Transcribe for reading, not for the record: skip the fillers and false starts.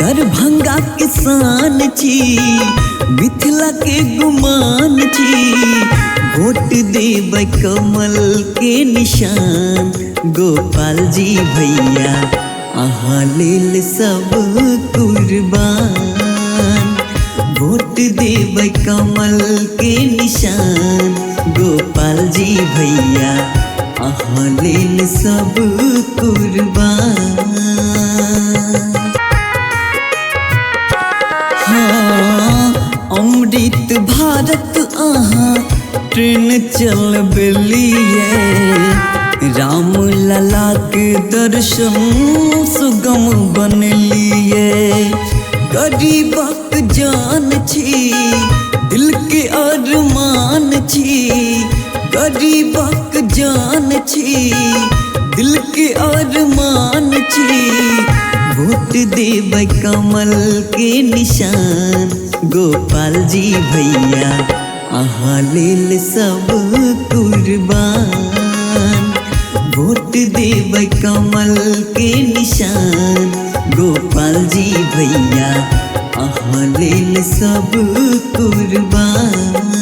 दरभंगा किसान छी, मिथिला के गुमान छी। वोट देबै कमल के निशान, गोपाल जी भैया अहाँ लेल सब कुर्बान। वोट देबै कमल के निशान, गोपाल जी भैया अहाँ लेल सब कुर्बान। हाँ, अमृत भारत अहाँ ट्रेन चलबेलिए, राम लला के दर्शन सुगम बनलिए। गरीबक जान छी, दिल के अरमान छी। गरीबक जान छी, दिल के अरमान छी। वोट देबै कमल के निशान, गोपाल जी भैया अहाँ लेल सब कुर्बान। वोट देबै कमल के निशान, गोपाल जी भैया अहाँ लेल सब कुर्बान।